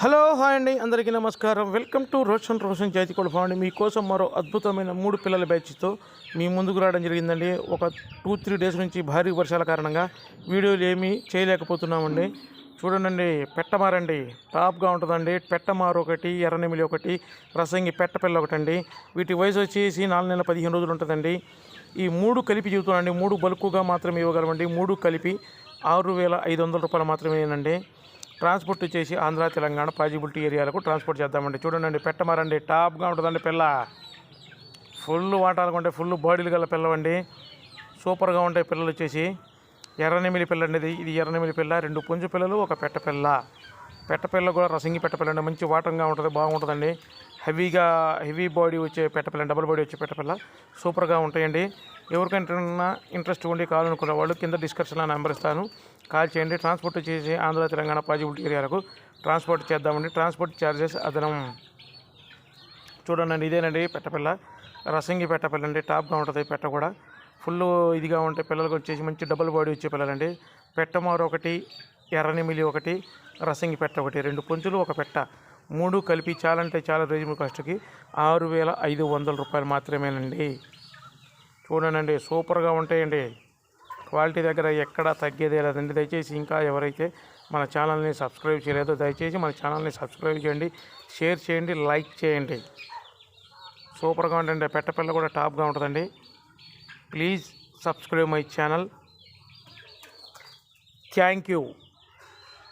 Hello hi అండి, అందరికీ నమస్కారం. వెల్కమ్ టు రోషన్ జాతి కోళ్ళ ఫామ్ అండి. మీకోసం మరో అద్భుతమైన 3 పిల్లల బ్యాచ్తో మీ ముందుకు రావడం జరిగిందండి. ఒక 2-3 డేస్ నుంచి భారీ వర్షాల కారణంగా వీడియోలు ఏమీ చేయలేకపోతున్నామండి. చూడండి, పెట్టమారండి టాప్గా ఉంటుందండి. పెట్టమారు ఒకటి, ఎర్రనెమిలి ఒకటి, రసంగి పెట్టపిల్ల ఒకటండి. వీటి వయసు వచ్చేసి 4 నెలల 15 రోజులు ఉంటుందండి. ఈ 3 కలిపి చెబుతున్నాండి. 3 బల్కుగా మాత్రమే ఇవ్వగలమండి. 3 కలిపి 6,500 రూపాయలు మాత్రమేనండి. ట్రాన్స్పోర్ట్ వచ్చేసి ఆంధ్ర, తెలంగాణ పాజిబిలిటీ ఏరియాలకు ట్రాన్స్పోర్ట్ చేద్దామండి. చూడండి, పెట్టమారండి టాప్గా ఉంటుందండి. పిల్ల ఫుల్ వాటాలకు ఉంటాయి, ఫుల్ బాడీలు గల పిల్లవండి. సూపర్గా ఉంటాయి పిల్లలు వచ్చేసి. ఎర్రనెమిలి పిల్ల అండి. ఇది ఎర్రనెమిలి పిల్ల. 2 పుంజు పిల్లలు, ఒక పెట్టపిల్ల. పెట్టపిల్ల కూడా రసింగి పెట్టపిల్ల అండి. మంచి వాటంగా ఉంటుంది, బాగుంటుందండి. హెవీ బాడీ వచ్చే పెట్టపిల్ల, డబుల్ బాడీ వచ్చే పెట్టపిల్ల సూపర్గా ఉంటాయండి. ఎవరికైనా ఇంట్రెస్ట్ ఉండి కావాలనుకున్న వాళ్ళు కింద డిస్క్రిప్షన్లో నెంబర్ ఇస్తాను, కాల్ చేయండి. ట్రాన్స్పోర్ట్ చేసి ఆంధ్ర, తెలంగాణ పాజిబిలిటీ ఏరియాలకు ట్రాన్స్పోర్ట్ చేద్దామండి. ట్రాన్స్పోర్ట్ ఛార్జెస్ అదనం. చూడండి, ఇదేనండి పెట్టపిల్ల. రసంగి పెట్టపిల్ల అండి. టాప్గా ఉంటుంది పెట్ట కూడా. ఫుల్ ఇదిగా ఉంటాయి పిల్లలకు వచ్చేసి. మంచి డబుల్ బాడీ వచ్చే పిల్లలండి. పెట్టమారు ఒకటి, ఎర్రనెమిలి ఒకటి, రసంగి పెట్ట ఒకటి, 2 పుంజులు ఒక పెట్ట, 3 కలిపి చాలా అంటే చాలా రీజనబుల్ కాస్ట్కి 6,500 రూపాయలు మాత్రమేనండి. చూడండి, సూపర్గా ఉంటాయండి. క్వాలిటీ దగ్గర ఎక్కడా తగ్గేదే లేదండి. దయచేసి ఇంకా ఎవరైతే మన ఛానల్ని సబ్స్క్రైబ్ చేయలేదో దయచేసి మన ఛానల్ని సబ్స్క్రైబ్ చేయండి, షేర్ చేయండి, లైక్ చేయండి. సూపర్గా ఉంటుంది. పెట్టపిల్ల కూడా టాప్గా ఉంటుందండి. Please subscribe my channel. Thank you.